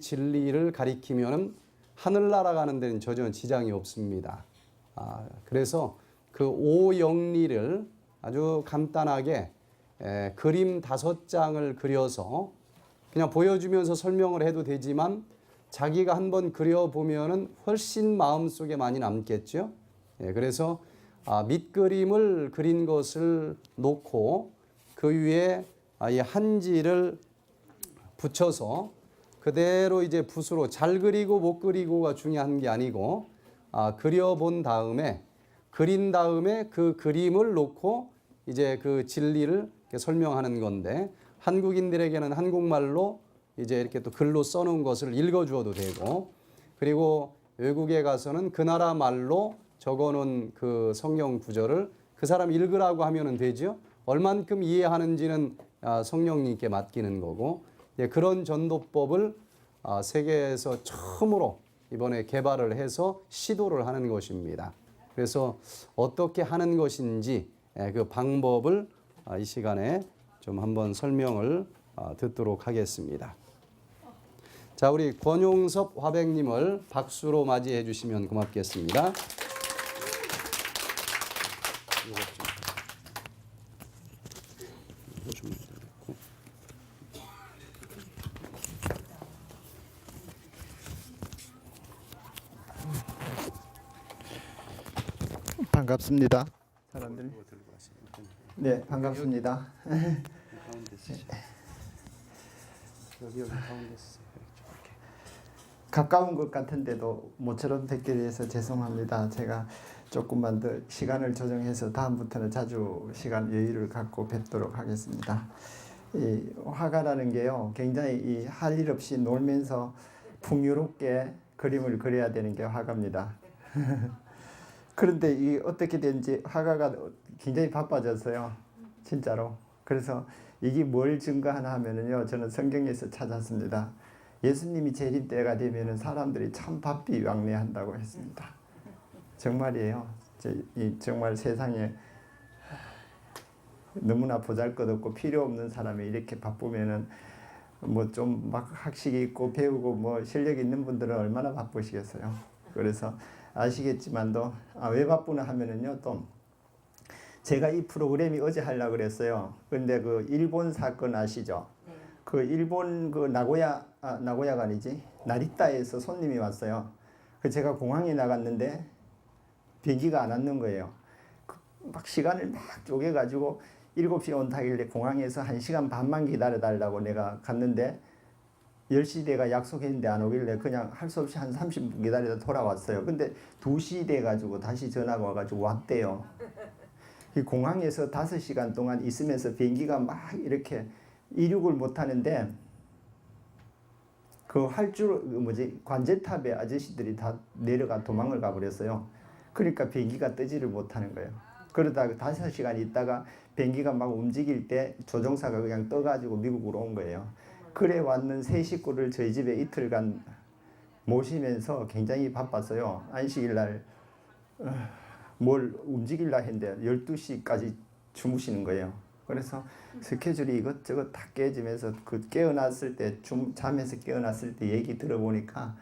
진리를 가리키면은 하늘나라 가는 데는 전혀 지장이 없습니다. 그래서 그 오영리를 아주 간단하게 그림 5장을 그려서 그냥 보여주면서 설명을 해도 되지만 자기가 한번 그려보면은 훨씬 마음속에 많이 남겠죠. 그래서 밑그림을 그린 것을 놓고 그 위에 이 한지를 붙여서 그대로 이제 붓으로 잘 그리고 못 그리고가 중요한 게 아니고 그려본 다음에 그린 다음에 그 그림을 놓고 이제 그 진리를 설명하는 건데 한국인들에게는 한국말로 이제 이렇게 또 글로 써놓은 것을 읽어주어도 되고 그리고 외국에 가서는 그 나라 말로 적어놓은 그 성경 구절을 그 사람 읽으라고 하면은 되죠. 얼만큼 이해하는지는 성령님께 맡기는 거고 그런 전도법을 세계에서 처음으로 이번에 개발을 해서 시도를 하는 것입니다. 그래서 어떻게 하는 것인지 그 방법을 이 시간에 좀 한번 설명을 듣도록 하겠습니다. 자, 우리 권용섭 화백님을 박수로 맞이해 주시면 고맙겠습니다. 반갑습니다. 사람들. 네, 반갑습니다. 여기 가운데 쓰세요. 가까운 것 같은데도 모처럼 뵙게 돼서 죄송합니다. 제가 조금만 더 시간을 조정해서 다음부터는 자주 시간 여유를 갖고 뵙도록 하겠습니다. 이 화가라는 게요, 굉장히 할 일 없이 놀면서 풍요롭게 그림을 그려야 되는 게 화가입니다. 그런데 이 어떻게 된지 화가가 굉장히 바빠졌어요. 진짜로. 그래서 이게 뭘 증거하나 하면은요, 저는 성경에서 찾았습니다. 예수님이 재림 때가 되면은 사람들이 참 바삐 왕래한다고 했습니다. 정말이에요. 정말 세상에 너무나 보잘것없고 필요 없는 사람이 이렇게 바쁘면은 뭐 좀 막 학식이 있고 배우고 뭐 실력 있는 분들은 얼마나 바쁘시겠어요. 그래서 아시겠지만도 왜 바쁘나 하면은요, 또 제가 이 프로그램이 어제 하려고 그랬어요. 근데 그 일본 사건 아시죠? 네. 그 일본 그 나고야가 아니지, 나리타에서 손님이 왔어요. 그 제가 공항에 나갔는데 비행기가 안 왔는 거예요. 막 시간을 막 쪼개가지고 7시에 온다길래 공항에서 1시간 반만 기다려달라고 내가 갔는데 10시 대가 약속했는데 안 오길래 그냥 할 수 없이 한 30분 기다리다 돌아왔어요. 근데 2시 돼가지고 다시 전화가 와가지고 왔대요. 공항에서 5시간 동안 있으면서 비행기가 막 이렇게 이륙을 못 하는데 그 관제탑에 아저씨들이 다 내려가 도망을 가버렸어요. 그러니까 비행기가 뜨지를 못하는 거예요. 그러다가 5시간 있다가 비행기가 막 움직일 때 조종사가 그냥 떠가지고 미국으로 온 거예요. 그래 왔는 세 식구를 저희 집에 이틀간 모시면서 굉장히 바빴어요. 안식일 날 뭘 움직이려 했는데 12시까지 주무시는 거예요. 그래서 스케줄이 이것저것 다 깨지면서 그 깨어났을 때 잠에서 깨어났을 때 얘기 들어보니까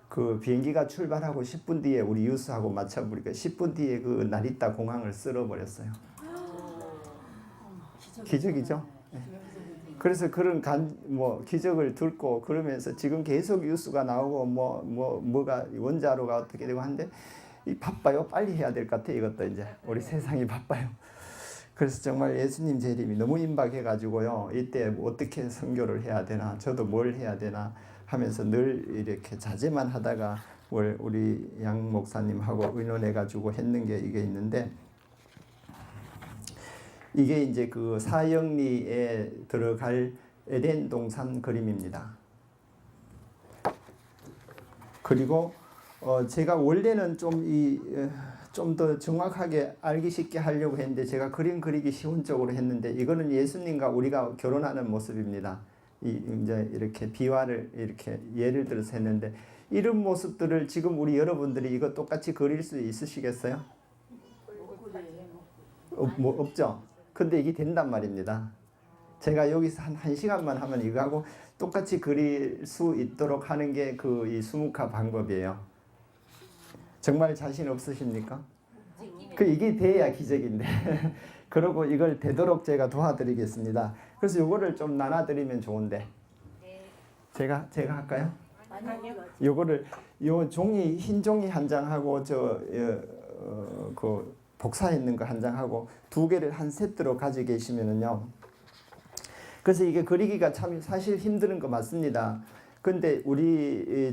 그 비행기가 출발하고 10분 뒤에 우리 유수하고 맞춰보니까 10분 뒤에 그 나리타 공항을 쓸어버렸어요. 기적이죠? 네. 그래서 그런 기적을 듣고 그러면서 지금 계속 뉴스가 나오고 뭐가 원자로가 어떻게 되고 하는데 바빠요. 빨리 해야 될 것 같아. 이것도 이제 우리 세상이 바빠요. 그래서 정말 예수님 재림이 너무 임박해가지고요. 이때 어떻게 선교를 해야 되나, 저도 뭘 해야 되나 하면서 늘 이렇게 자제만 하다가 우리 양 목사님하고 의논해가지고 했는 게 이게 있는데, 이게 이제 그 사형리에 들어갈 에덴 동산 그림입니다. 그리고 제가 원래는 좀 더 정확하게 알기 쉽게 하려고 했는데 제가 그림 그리기 쉬운 쪽으로 했는데 이거는 예수님과 우리가 결혼하는 모습입니다. 이제 이렇게 비화를 이렇게 예를 들어서 했는데 이런 모습들을 지금 우리 여러분들이 이거 똑같이 그릴 수 있으시겠어요? 없죠? 근데 이게 된단 말입니다. 제가 여기서 한 1시간만 하면 이거 하고 똑같이 그릴 수 있도록 하는 게 그 이 수묵화 방법이에요. 정말 자신 없으십니까? 이게 돼야 기적인데. 그러고 이걸 되도록 제가 도와드리겠습니다. 그래서 이거를 좀 나눠드리면 좋은데. 제가 할까요? 요거를 요 종이 흰 종이 한 장하고 그 복사 있는 거 한 장하고 두 개를 한 세트로 가지고 계시면은요. 그래서 이게 그리기가 참 사실 힘든 거 맞습니다. 근데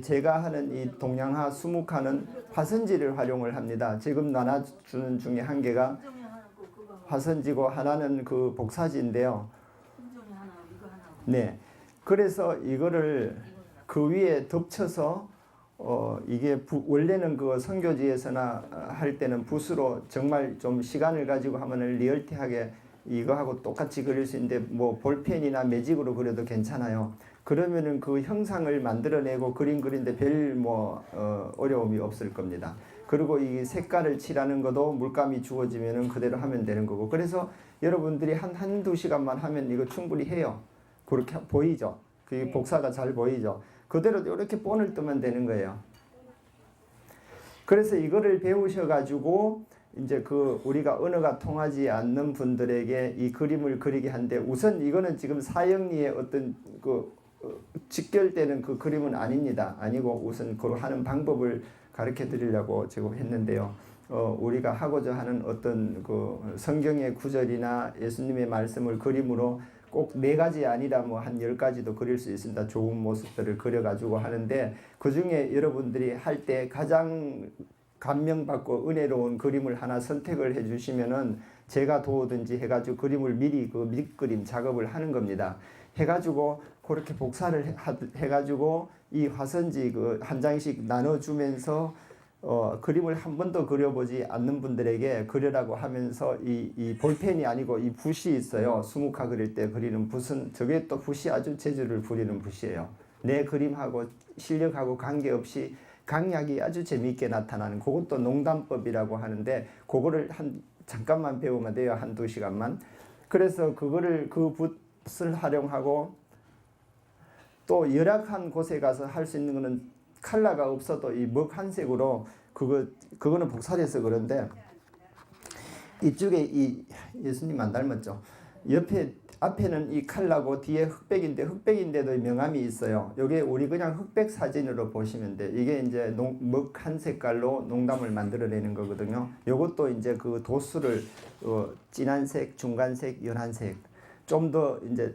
제가 하는 이 동양화 수묵화는 화선지를 활용을 합니다. 지금 나눠주는 중에 한 개가 화선지고 하나는 그 복사지인데요. 네. 그래서 이거를 그 위에 덮쳐서 이게 원래는 그 선교지에서나 할 때는 붓으로 정말 좀 시간을 가지고 하면은 리얼티하게 이거하고 똑같이 그릴 수 있는데 뭐 볼펜이나 매직으로 그려도 괜찮아요. 그러면은 그 형상을 만들어내고 그림 그리는데 별 어려움이 없을 겁니다. 그리고 이 색깔을 칠하는 것도 물감이 주어지면은 그대로 하면 되는 거고. 그래서 여러분들이 한두 시간만 하면 이거 충분히 해요. 그렇게 보이죠? 그 복사가 잘 보이죠? 그대로 이렇게 본을 뜨면 되는 거예요. 그래서 이거를 배우셔가지고 이제 우리가 언어가 통하지 않는 분들에게 이 그림을 그리게 하는데 우선 이거는 지금 사형리의 어떤 직결되는 그 그림은 아닙니다. 아니고 우선 그 하는 방법을 가르쳐 드리려고 지금 했는데요. 우리가 하고자 하는 어떤 그 성경의 구절이나 예수님의 말씀을 그림으로 꼭 4가지 아니라 한 10가지도 그릴 수 있습니다. 좋은 모습들을 그려가지고 하는데 그 중에 여러분들이 할 때 가장 감명받고 은혜로운 그림을 하나 선택을 해주시면은 제가 도우든지 해가지고 그림을 미리 그 밑그림 작업을 하는 겁니다. 해가지고 그렇게 복사를 해가지고 이 화선지 한 장씩 나눠주면서 그림을 한 번도 그려보지 않는 분들에게 그려라고 하면서 이 볼펜이 아니고 이 붓이 있어요. 수묵화 그릴 때 그리는 붓은 저게 또 붓이 아주 재주를 부리는 붓이에요. 내 그림하고 실력하고 관계없이 강약이 아주 재미있게 나타나는 그것도 농담법이라고 하는데 그거를 잠깐만 배우면 돼요. 한두 시간만. 그래서 그 붓을 활용하고 또 열악한 곳에 가서 할 수 있는 거는 컬러가 없어도 이 먹한색으로 그거는 복사돼서 그런데 이쪽에 이 예수님 안 닮았죠. 앞에는 이 컬러고 뒤에 흑백인데도 명암이 있어요. 요게 우리 그냥 흑백 사진으로 보시면 돼. 이게 이제 먹한 색깔로 농담을 만들어내는 거거든요. 요것도 이제 그 도수를 진한색, 중간색, 연한색 좀 더 이제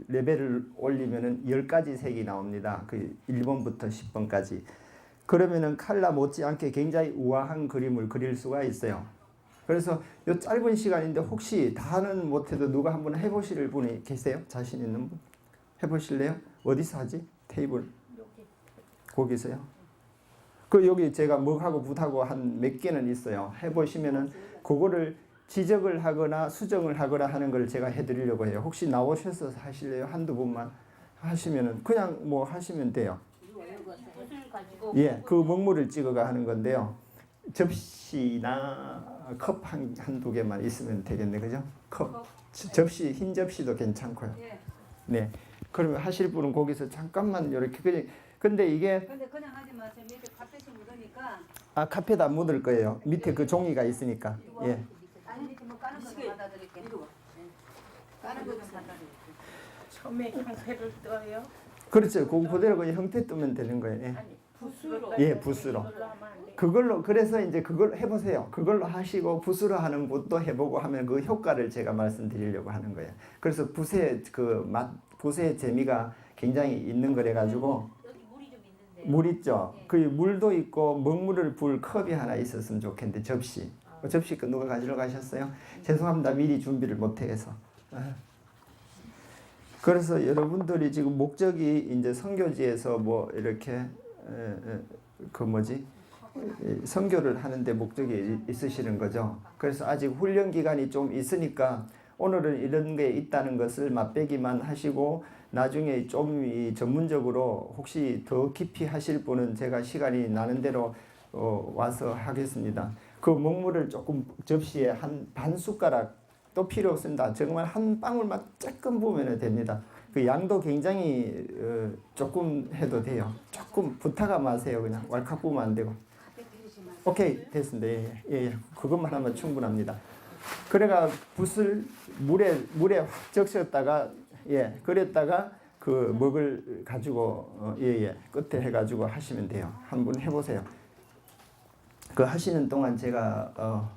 레벨을 올리면은 10가지 색이 나옵니다. 그 1번부터 10번까지. 그러면은 컬러 못지않게 굉장히 우아한 그림을 그릴 수가 있어요. 그래서 이 짧은 시간인데 혹시 다는 못해도 누가 한번 해보실 분이 계세요? 자신 있는 분? 해보실래요? 어디서 하지? 테이블? 거기서요? 여기 제가 먹하고 붓하고 한 몇 개는 있어요. 해보시면은 그거를 지적을 하거나 수정을 하거나 하는 걸 제가 해드리려고 해요. 혹시 나오셔서 하실래요? 한두 분만 하시면은 그냥 하시면 돼요. 예, 그 먹물을 찍어가 하는 건데요. 접시나 컵 한두 개만 있으면 되겠네, 그죠? 컵, 접시, 흰 접시도 괜찮고요. 네, 그러면 하실 분은 거기서 잠깐만 이렇게 근데 그냥 하지 마세요. 밑에 카펫이 묻으니까. 카페에다 묻을 거예요. 밑에 그 종이가 있으니까. 예. 아니 밑에 까는 거 갖다 드릴게. 까는 거 갖다 드릴게. 처음에 형태를 떠요? 그렇죠. 그대로 그냥 형태 뜨면 되는 거예요. 예. 아니 붓으로. 예, 붓으로. 그걸로 그래서 이제 그걸 해보세요. 그걸로 하시고 붓으로 하는 것도 해보고 하면 그 효과를 제가 말씀드리려고 하는 거예요. 그래서 붓의 붓의 재미가 굉장히 있는 거래 가지고 물 있죠. 그 물도 있고 먹물을 부을 컵이 하나 있었으면 좋겠는데 접시. 접시 누가 가지러 가셨어요? 죄송합니다. 미리 준비를 못해서. 그래서 여러분들이 지금 목적이 이제 선교지에서 이렇게 선교를 하는데 목적이 있으시는 거죠. 그래서 아직 훈련 기간이 좀 있으니까 오늘은 이런 게 있다는 것을 맛배기만 하시고 나중에 좀 전문적으로 혹시 더 깊이 하실 분은 제가 시간이 나는 대로 와서 하겠습니다. 그 먹물을 조금 접시에 한 반 숟가락 또 필요 없습니다. 정말 한 방울만 조금 부으면 됩니다. 그 양도 굉장히 조금 해도 돼요. 조금 부탁하면 마세요. 그냥 왈칵 부으면 안 되고. 오케이 됐습니다. 예. 그것만 하면 충분합니다. 그래가 붓을 물에 확 적셨다가 그랬다가 그 먹을 가지고 끝에 해가지고 하시면 돼요. 한번 해보세요. 그 하시는 동안 제가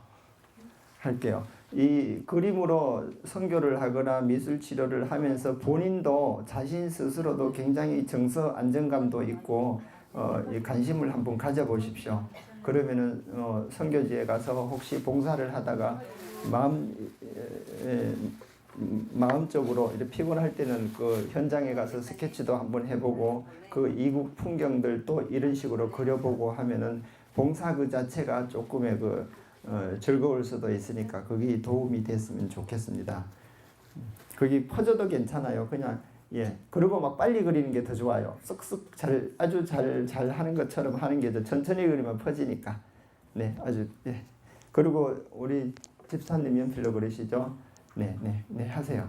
할게요. 이 그림으로 선교를 하거나 미술 치료를 하면서 본인도 자신 스스로도 굉장히 정서 안정감도 있고 이 관심을 한번 가져보십시오. 그러면은 선교지에 가서 혹시 봉사를 하다가 마음적으로 이렇게 피곤할 때는 그 현장에 가서 스케치도 한번 해보고 그 이국 풍경들도 이런 식으로 그려보고 하면은 봉사 그 자체가 조금의 즐거울 수도 있으니까 그게 도움이 됐으면 좋겠습니다. 그게 퍼져도 괜찮아요. 그냥 그리고 막 빨리 그리는 게 더 좋아요. 쓱쓱 아주 잘 하는 것처럼 하는 게 더 천천히 그리면 퍼지니까. 네, 아주 그리고 우리 집사님 연필로 그러시죠? 네, 하세요.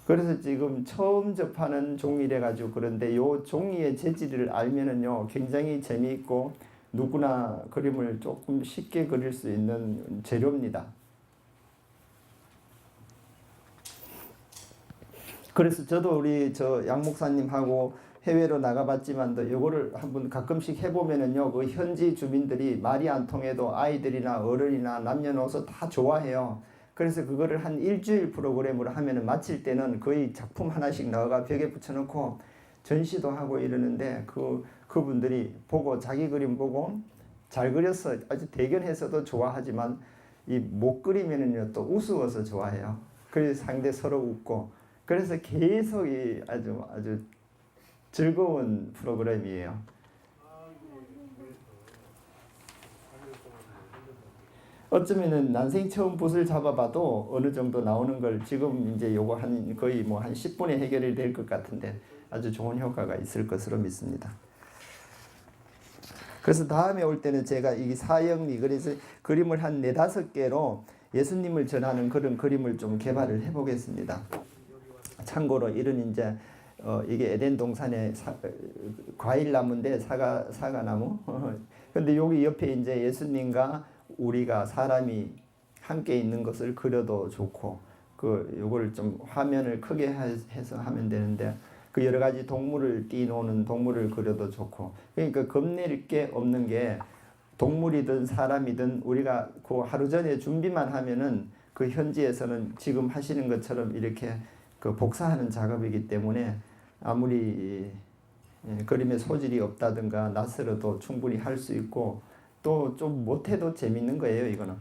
그래서 지금 처음 접하는 종이래 가지고 그런데 요 종이의 재질을 알면은요 굉장히 재미있고 누구나 그림을 조금 쉽게 그릴 수 있는 재료입니다. 그래서 저도 우리 양 목사님하고 해외로 나가봤지만도 요거를 한번 가끔씩 해보면은요 그 현지 주민들이 말이 안 통해도 아이들이나 어른이나 남녀노소 다 좋아해요. 그래서 그거를 한 일주일 프로그램으로 하면은 마칠 때는 거의 작품 하나씩 나와가 벽에 붙여놓고 전시도 하고 이러는데 그분들이 보고 자기 그림 보고 잘 그렸어 아주 대견해서도 좋아하지만 이 못 그리면은요 또 우스워서 좋아해요. 그래서 상대 서로 웃고 그래서 계속 이 아주 즐거운 프로그램이에요. 어쩌면은 난생 처음 붓을 잡아봐도 어느 정도 나오는 걸 지금 이제 요거 거의 한 10분에 해결이 될 것 같은데 아주 좋은 효과가 있을 것으로 믿습니다. 그래서 다음에 올 때는 제가 이 사형리 그래서 그림을 한 4-5개로 예수님을 전하는 그런 그림을 좀 개발을 해보겠습니다. 참고로 이런 이제 이게 에덴 동산의 과일 나무인데 사과나무. 근데 여기 옆에 이제 예수님과 우리가 사람이 함께 있는 것을 그려도 좋고 요거를 좀 화면을 크게 해서 하면 되는데 그 여러 가지 동물을 띄놓는 동물을 그려도 좋고 그러니까 겁낼 게 없는 게 동물이든 사람이든 우리가 그 하루 전에 준비만 하면은 그 현지에서는 지금 하시는 것처럼 이렇게 복사하는 작업이기 때문에 아무리 그림에 소질이 없다든가 낯설어도 충분히 할 수 있고 또 좀 못해도 재밌는 거예요 이거는.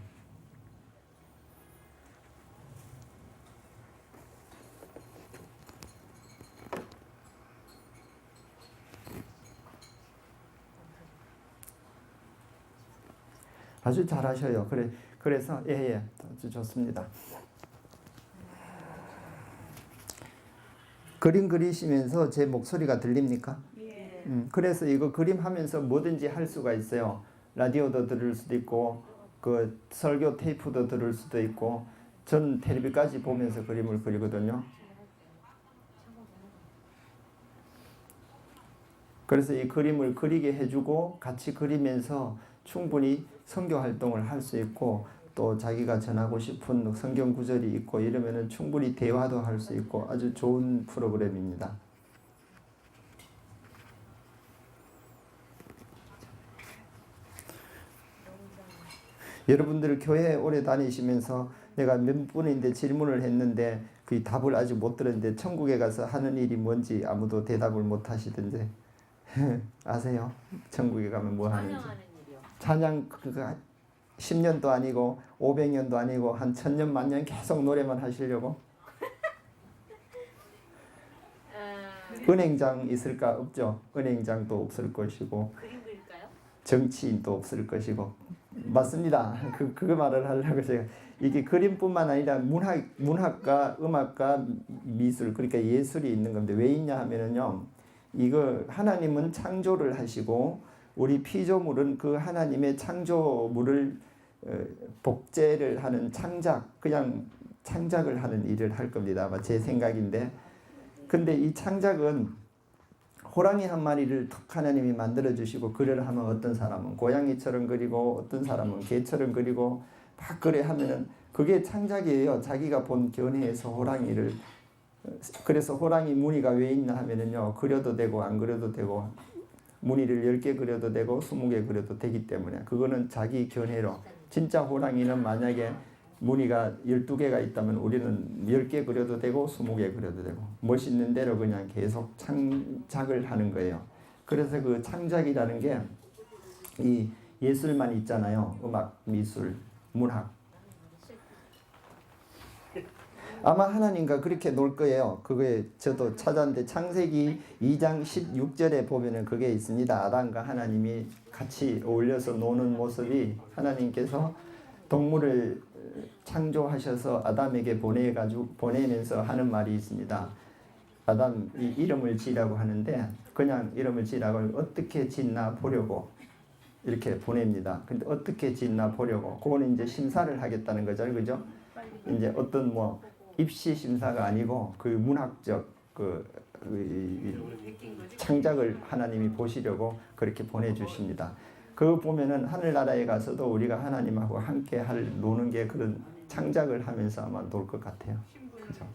아주 잘하셔요. 그래서 아주 좋습니다. 그림 그리시면서 제 목소리가 들립니까? 예. 그래서 이거 그림하면서 뭐든지 할 수가 있어요. 라디오도 들을 수도 있고 그 설교 테이프도 들을 수도 있고 전 텔레비까지 보면서 그림을 그리거든요. 그래서 이 그림을 그리게 해주고 같이 그리면서 충분히 선교 활동을 할 수 있고 또 자기가 전하고 싶은 성경 구절이 있고 이러면은 충분히 대화도 할 수 있고 아주 좋은 프로그램입니다. 여러분들 교회 오래 다니시면서 내가 몇 분인데 질문을 했는데 그 답을 아직 못 들었는데 천국에 가서 하는 일이 뭔지 아무도 대답을 못 하시던데 아세요? 천국에 가면 뭐 하는지. 찬양 10년도 아니고 500년도 아니고 한 1000년 만년 계속 노래만 하시려고? 은행장 있을까? 없죠. 은행장도 없을 것이고 정치인도 없을 것이고 맞습니다. 그 말을 하려고 제가 이게 그림뿐만 아니라 문학과 음악과 미술 그러니까 예술이 있는 건데 왜 있냐 하면은요 이거 하나님은 창조를 하시고 우리 피조물은 그 하나님의 창조물을 복제를 하는 창작 그냥 창작을 하는 일을 할 겁니다. 아마 제 생각인데, 근데 이 창작은 호랑이 한 마리를 턱 하나님이 만들어 주시고 그려를 하면 어떤 사람은 고양이처럼 그리고 어떤 사람은 개처럼 그리고 막 그래 하면은 그게 창작이에요. 자기가 본 견해에서 호랑이를. 그래서 호랑이 무늬가 왜 있나 하면은요, 그려도 되고 안 그려도 되고 무늬를 10개 그려도 되고 20개 그려도 되기 때문에 그거는 자기 견해로. 진짜 호랑이는 만약에 무늬가 12개가 있다면 우리는 10개 그려도 되고 20개 그려도 되고 멋있는 대로 그냥 계속 창작을 하는 거예요. 그래서 그 창작이라는 게 이 예술만 있잖아요. 음악, 미술, 문학. 아마 하나님과 그렇게 놀 거예요. 그거에 저도 찾았는데 창세기 2장 16절에 보면은 그게 있습니다. 아담과 하나님이 같이 어울려서 노는 모습이 하나님께서 동물을 창조하셔서 아담에게 보내면서 하는 말이 있습니다. 아담 이 이름을 지라고 하는데 그냥 이름을 지라고 어떻게 짓나 보려고 이렇게 보냅니다. 근데 어떻게 짓나 보려고 그거는 이제 심사를 하겠다는 거죠, 그죠? 이제 어떤 뭐 입시 심사가 아니고 그 문학적 창작을 하나님이 보시려고 그렇게 보내주십니다. 그거 보면은 하늘나라에 가서도 우리가 하나님하고 함께 노는 게 그런 창작을 하면서 아마 놀 것 같아요. 그죠?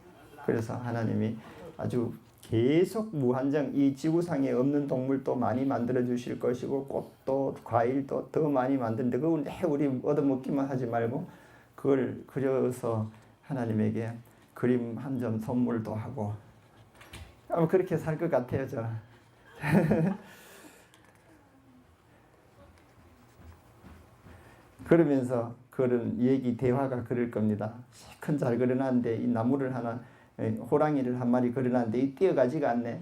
그래서 하나님이 아주 계속 무한정 이 지구상에 없는 동물도 많이 만들어 주실 것이고 꽃도 과일도 더 많이 만드는데 그걸 우리 얻어먹기만 하지 말고 그걸 그려서 하나님에게 그림 한 점 선물도 하고 아마 그렇게 살 것 같아요, 저. 그러면서 그런 얘기 대화가 그럴 겁니다. 큰 잘 그려놨는데 이 나무를 하나 호랑이를 한 마리 그려놨는데 이 뛰어가지가 않네.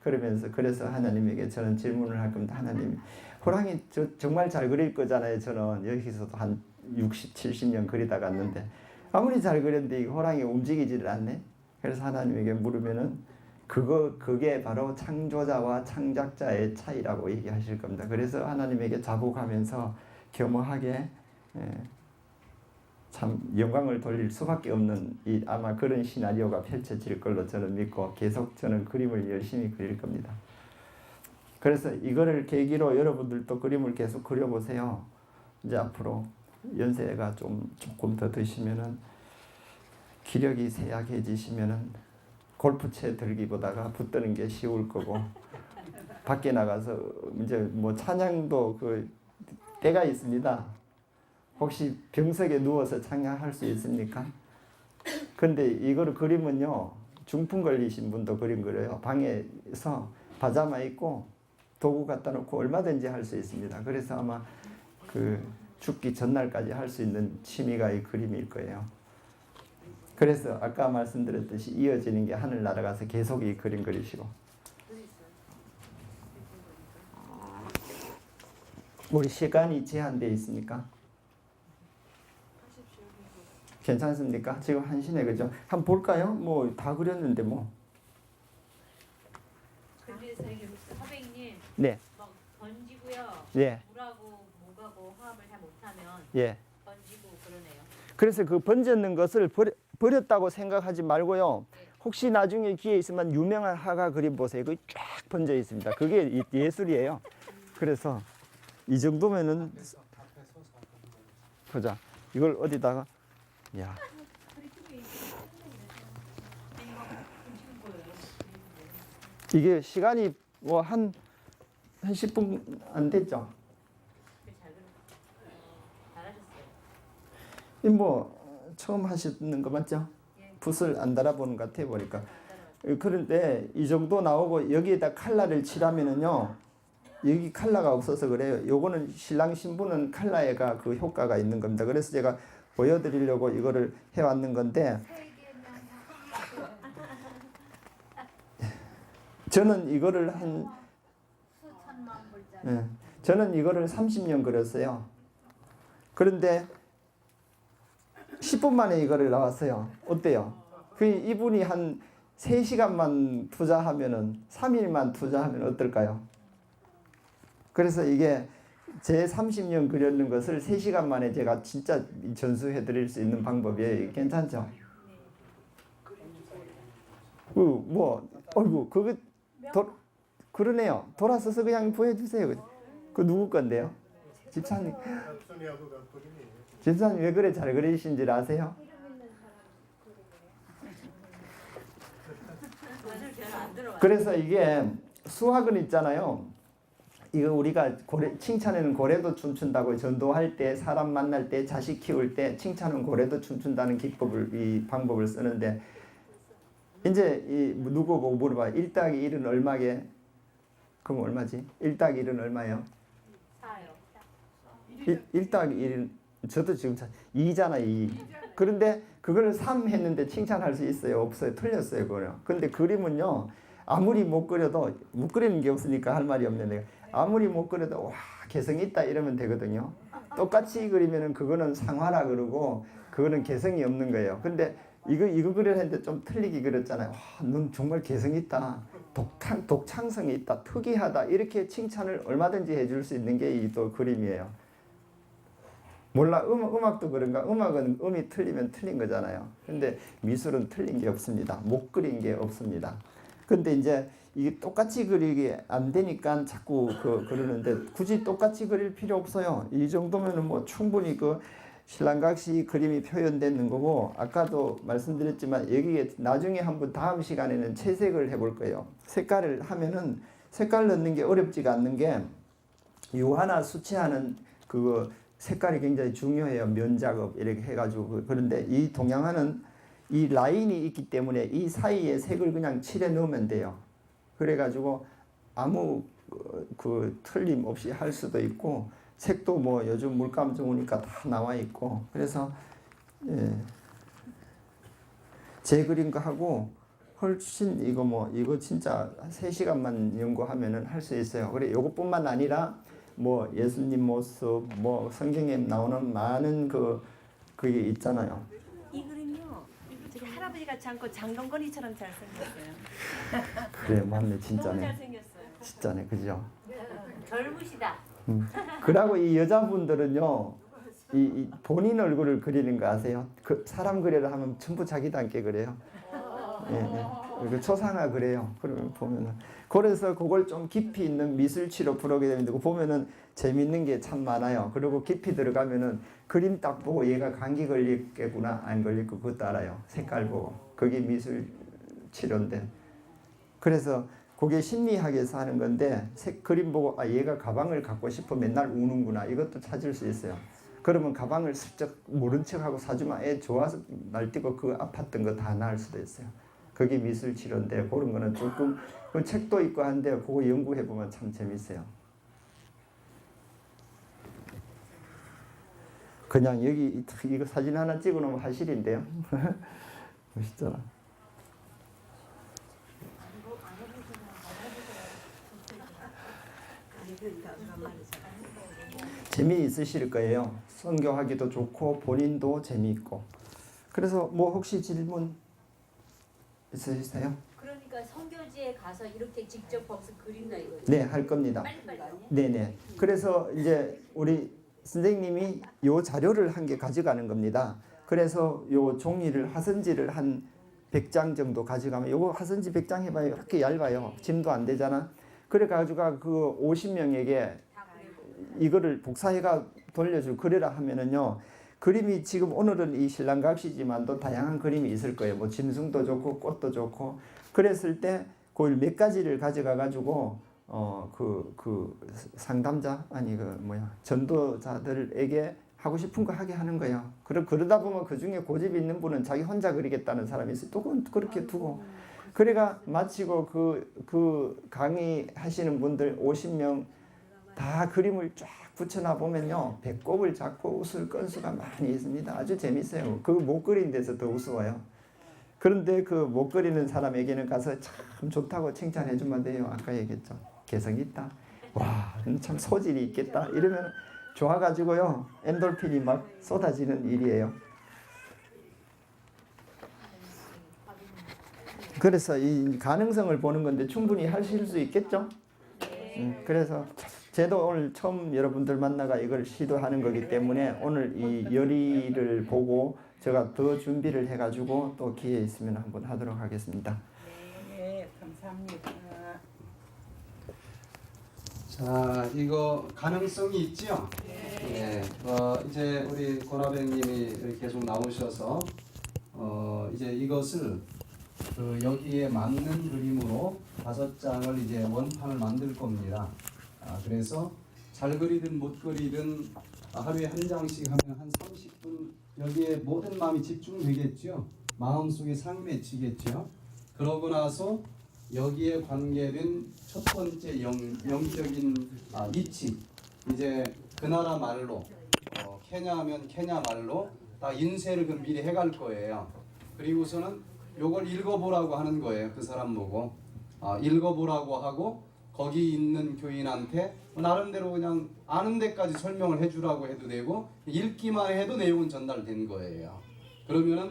그래서 하나님에게 저는 질문을 할 겁니다. 하나님, 호랑이 정말 잘 그릴 거잖아요. 저는 여기서도 한 60, 70년 그리다 갔는데 아무리 잘 그렸는데 이 호랑이 움직이지를 않네. 그래서 하나님에게 물으면은 그게 바로 창조자와 창작자의 차이라고 얘기하실 겁니다. 그래서 하나님에게 자복하면서 겸허하게 참 영광을 돌릴 수밖에 없는 아마 그런 시나리오가 펼쳐질 걸로 저는 믿고 계속 저는 그림을 열심히 그릴 겁니다. 그래서 이거를 계기로 여러분들도 그림을 계속 그려보세요. 이제 앞으로 연세가 조금 더 드시면은 기력이 쇠약해지시면은 골프채 들기보다가 붙드는 게 쉬울 거고 밖에 나가서 이제 뭐 찬양도 그 때가 있습니다. 혹시 병석에 누워서 찬양할 수 있습니까? 근데 이거를 그리면요 중풍 걸리신 분도 그림 그려요. 방에서 파자마 입고 도구 갖다 놓고 얼마든지 할 수 있습니다. 그래서 아마 그 죽기 전날까지 할 수 있는 취미가 이 그림일 거예요. 그래서 아까 말씀드렸듯이 이어지는 게 하늘 날아가서 계속 이 그림 그리시고 우리 시간이 제한되어 있습니까? 괜찮습니까? 지금 1시네 그죠? 한번 볼까요? 뭐 다 그렸는데 뭐. 근데 선생님, 네. 막 던지고요. 예. 물하고 목하고 화합을 잘 못하면 예. 던지고 그러네요. 그래서 그 번졌는 것을 버렸다고 생각하지 말고요. 혹시 나중에 기회 있으면 유명한 화가 그림 보세요. 그게 쫙 번져 있습니다. 그게 예술이에요. 그래서 이 정도면은 보자. 이걸 어디다가 야. 이게 시간이 뭐 한 10분 안 됐죠? 잘하셨어요. 뭐 처음 하시는 거 맞죠? 붓을 안 달아보는 것 같아 보니까. 그런데 이 정도 나오고 여기에다 칼라를 칠하면은요. 여기 칼라가 없어서 그래요. 요거는 신랑 신부는 칼라에가 그 효과가 있는 겁니다. 그래서 제가 보여드리려고 이거를 해왔는 건데 저는 이거를 저는 이거를 30년 그렸어요. 그런데 10분 만에 이거를 나왔어요. 어때요? 그 이분이 한 3시간만 투자하면은 3일만 투자하면 어떨까요? 그래서 이게 제 30년 그렸는 것을 3시간 만에 제가 진짜 전수해 드릴 수 있는 방법이에요. 괜찮죠? 어이구, 그러네요. 돌아서서 그냥 보여주세요. 그 누구 건데요? 집사님. 집사님 왜 그래 잘 그리신 줄 아세요? 그래서 이게 수학은 있잖아요. 이거 우리가 칭찬에는 고래도 춤춘다고 전도할 때, 사람 만날 때, 자식 키울 때 칭찬은 고래도 춤춘다는 이 방법을 쓰는데, 이제 누구 보고 물어봐. 1 더하기 1은 얼마게? 그럼 얼마지? 1 더하기 1은 얼마예요? 1 더하기 1은 저도 지금 2잖아 2. 그런데 그걸 3 했는데 칭찬할 수 있어요? 없어요? 틀렸어요 그거는. 근데 그림은요 아무리 못 그려도 못 그리는 게 없으니까 할 말이 없는데 아무리 못 그려도 와 개성이 있다 이러면 되거든요. 똑같이 그리면은 그거는 상화라 그러고 그거는 개성이 없는 거예요. 근데 이거 그리는데 좀 틀리게 그렸잖아요. 와, 넌 정말 개성 있다. 독창성이 있다. 특이하다. 이렇게 칭찬을 얼마든지 해줄 수 있는 게 이 또 그림이에요. 몰라 음악도 그런가? 음악은 음이 틀리면 틀린 거잖아요. 근데 미술은 틀린 게 없습니다. 못 그린 게 없습니다. 근데 이제 이게 똑같이 그리기 안 되니까 자꾸 그러는데 굳이 똑같이 그릴 필요 없어요. 이 정도면은 뭐 충분히 그 신랑각시 그림이 표현되는 거고, 아까도 말씀드렸지만 여기에 나중에 한번 다음 시간에는 채색을 해볼 거예요. 색깔을 하면은 색깔 넣는 게 어렵지가 않는 게 유화나 수채화는 그거 색깔이 굉장히 중요해요. 면작업 이렇게 해가지고. 그런데 이 동양화는 이 라인이 있기 때문에 이 사이에 색을 그냥 칠해 넣으면 돼요. 그래가지고 아무 그 틀림 없이 할 수도 있고, 색도 뭐 요즘 물감 좋으니까 다 나와 있고, 그래서 제 그린 거 하고 훨씬 이거 진짜 3시간만 연구하면은 할 수 있어요. 그래 요것뿐만 아니라 뭐 예수님 모습, 뭐 성경에 나오는 많은 그게 있잖아요. 이 그림요. 저기 할아버지 같지 않고 장동건이처럼 잘생겼어요. 그래 맞네 너무 진짜네. 잘생겼어요. 진짜네 그죠? 젊으시다. 그러고 이 여자분들은요, 이 본인 얼굴을 그리는 거 아세요? 그 사람 그리려 하면 전부 자기 닮게 그래요. 그 초상화 그래요. 그러면 보면은 그래서 그걸 좀 깊이 있는 미술치로 풀어오게 되는데 보면은 재밌는 게 참 많아요. 그리고 깊이 들어가면은 그림 딱 보고 얘가 감기 걸릴게구나 안 걸릴 거 그것도 알아요. 색깔 보고 그게 미술치료인데 그래서 그게 심리학에서 하는 건데 그림 보고 아 얘가 가방을 갖고 싶어 맨날 우는구나 이것도 찾을 수 있어요. 그러면 가방을 슬쩍 모른 척하고 사주면 애 좋아서 날뛰고 그 아팠던 거 다 나을 수도 있어요. 그게 미술 치료인데 그런 거는 조금 그 책도 있고 한데 그거 연구해 보면 참 재밌어요. 그냥 여기 이거 사진 하나 찍어 놓으면 화실인데요. 멋있잖아. 재미있으실 거예요. 선교하기도 좋고 본인도 재미있고. 그래서 뭐 혹시 질문 있으세요? 그러니까 선교지에 가서 이렇게 직접 거기서 그린다 이거죠? 네, 할 겁니다. 빨리빨리. 네네. 그래서 이제 우리 선생님이 요 자료를 한 개 가져가는 겁니다. 그래서 요 종이를 화선지를 한 100장 정도 가져가면 요거 화선지 100장 해봐요. 이렇게 얇아요. 짐도 안 되잖아. 그래 가지고 그 50명에게 이거를 복사해가 돌려줄 그래라 하면은요. 그림이 지금 오늘은 이 신랑각시지만도 다양한 그림이 있을 거예요. 뭐 짐승도 좋고 꽃도 좋고 그랬을 때 그걸 몇 가지를 가져가 가지고 그 상담자 아니 전도자들에게 하고 싶은 거 하게 하는 거예요. 그러다 보면 그 중에 고집이 있는 분은 자기 혼자 그리겠다는 사람이 있어요. 또 그렇게 두고 그래가 마치고 그 강의 하시는 분들 50명 다 그림을 쫙 붙여놔 보면요 배꼽을 잡고 웃을 건수가 많이 있습니다. 아주 재밌어요. 그 못 그린 데서 더 우스워요. 그런데 그 못 그리는 사람에게는 가서 참 좋다고 칭찬해 주면 돼요. 아까 얘기했죠. 개성 있다. 와, 참 소질이 있겠다. 이러면 좋아가지고요 엔돌핀이 막 쏟아지는 일이에요. 그래서 이 가능성을 보는 건데 충분히 하실 수 있겠죠? 그래서 저도 오늘 처음 여러분들 만나가 이걸 시도하는 거기 때문에 오늘 이 열의를 보고 제가 더 준비를 해가지고 또 기회 있으면 한번 하도록 하겠습니다. 감사합니다. 자, 이거 가능성이 있죠? 네. 이제 우리 권하백님이 계속 나오셔서 이제 이것을 여기에 맞는 그림으로 5장을 이제 원판을 만들 겁니다. 그래서 잘 그리든 못 그리든 하루에 한 장씩 하면 한 30분 여기에 모든 마음이 집중되겠죠. 마음속에 상이 맺히겠죠. 그러고 나서 여기에 관계된 첫 번째 영적인 이치, 이제 그 나라 말로 케냐하면 케냐 말로 다 인쇄를 그 미리 해갈 거예요. 그리고서는 요걸 읽어보라고 하는 거예요. 그 사람 보고 읽어보라고 하고 거기 있는 교인한테 나름대로 그냥 아는 데까지 설명을 해주라고 해도 되고 읽기만 해도 내용은 전달된 거예요. 그러면은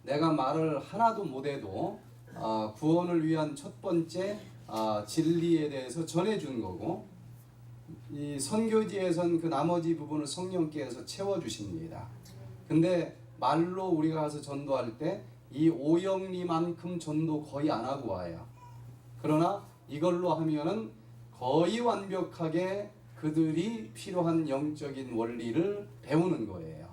내가 말을 하나도 못해도 구원을 위한 첫 번째 진리에 대해서 전해준 거고, 이 선교지에선 그 나머지 부분을 성령께서 채워주십니다. 근데 말로 우리가 가서 전도할 때 이 오영리만큼 전도 거의 안 하고 와요. 그러나 이걸로 하면은 거의 완벽하게 그들이 필요한 영적인 원리를 배우는 거예요.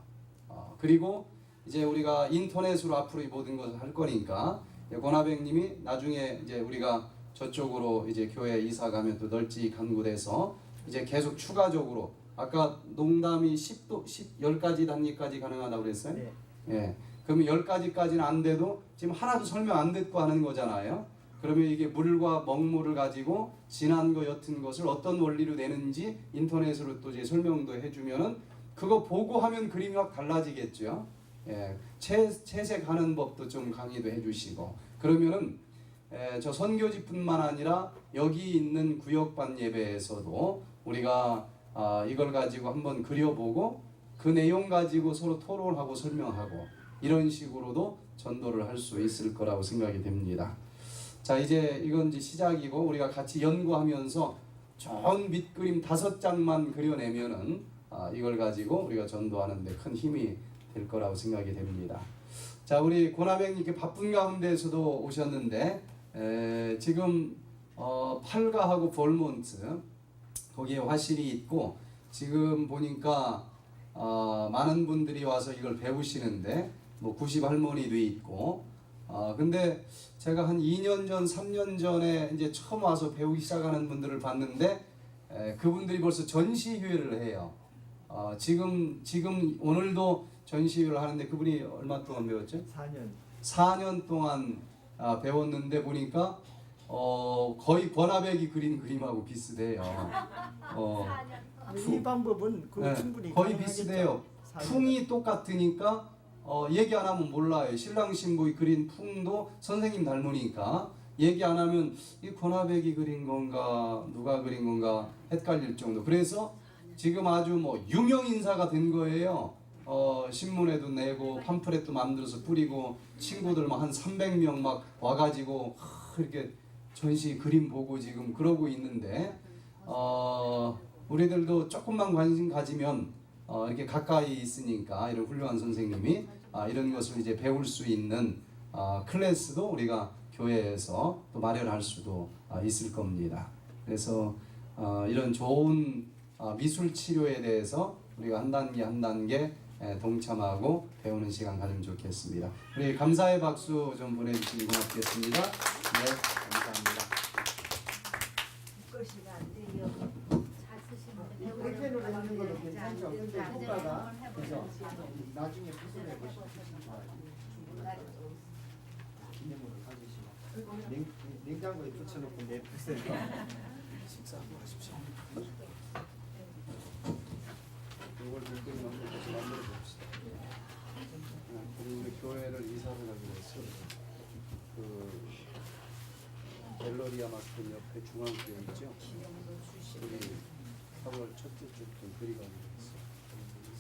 그리고 이제 우리가 인터넷으로 앞으로 이 모든 것을 할 거니까 권하백님이 나중에 이제 우리가 저쪽으로 이제 교회 이사 가면 또 널찍한 곳에서 이제 계속 추가적으로 아까 농담이 10가지 단위까지 가능하다고 그랬어요? 네. 예. 그러면 10가지까지는 안 돼도 지금 하나도 설명 안 듣고 하는 거잖아요. 그러면 이게 물과 먹물을 가지고 진한 거 옅은 것을 어떤 원리로 내는지 인터넷으로 또 이제 설명도 해주면은 그거 보고 하면 그림이 확 달라지겠죠. 예, 채색하는 법도 좀 강의도 해주시고 그러면은 저 선교지뿐만 아니라 여기 있는 구역반 예배에서도 우리가 이걸 가지고 한번 그려보고 그 내용 가지고 서로 토론하고 설명하고 이런 식으로도 전도를 할 수 있을 거라고 생각이 됩니다. 자, 이제 이건 이제 시작이고 우리가 같이 연구하면서 좋은 밑그림 5장만 그려내면은 이걸 가지고 우리가 전도하는 데 큰 힘이 될 거라고 생각이 됩니다. 자, 우리 권하백님 이렇게 바쁜 가운데에서도 오셨는데 지금 팔가하고 볼몬트 거기에 화실이 있고 지금 보니까 많은 분들이 와서 이걸 배우시는데 뭐 90 할머니도 있고 근데 제가 한 2년 전, 3년 전에 이제 처음 와서 배우기 시작하는 분들을 봤는데 그분들이 벌써 전시회를 해요. 지금 오늘도 전시회를 하는데 그분이 얼마 동안 배웠죠? 4년 동안 배웠는데 보니까 거의 권하백이 그린 그림하고 비슷해요. 이 방법은 네, 충분히 거의 가능하겠죠. 비슷해요. 풍이 똑같으니까 얘기 안 하면 몰라요. 신랑 신부의 그린 풍도 선생님 닮으니까 얘기 안 하면 이 권하백이 그린 건가 누가 그린 건가 헷갈릴 정도. 그래서 지금 아주 뭐 유명 인사가 된 거예요. 신문에도 내고 팜플렛도 만들어서 뿌리고 친구들 막 한 300명 막 와가지고 이렇게 전시 그림 보고 지금 그러고 있는데 우리들도 조금만 관심 가지면 이렇게 가까이 있으니까 이런 훌륭한 선생님이 이런 것을 이제 배울 수 있는 클래스도 우리가 교회에서 또 마련할 수도 있을 겁니다. 그래서 이런 좋은 미술 치료에 대해서 우리가 한 단계 한 단계 동참하고 배우는 시간 가지면 좋겠습니다. 우리 감사의 박수 좀 보내주시면 고맙겠습니다. 네, 감사합니다. 글씨가 안 돼요. 잘 쓰시면 백펜으로 하는 것도 괜찮죠. 근데 효과가 그래서 나중에 구슬해 보시면 기념으로 가지시고 냉장고에 붙여놓고 내쁘세요. 식사 한번 하십시오. 이걸 물건이 만들어서 만들어 봅시다. 그리고 우리 교회를 이사를 하기로 했어요. 그 갤러리아 마스터 옆에 중앙교회 있죠? 우리 4월 첫째 주 좀 그리 가기로 했어요.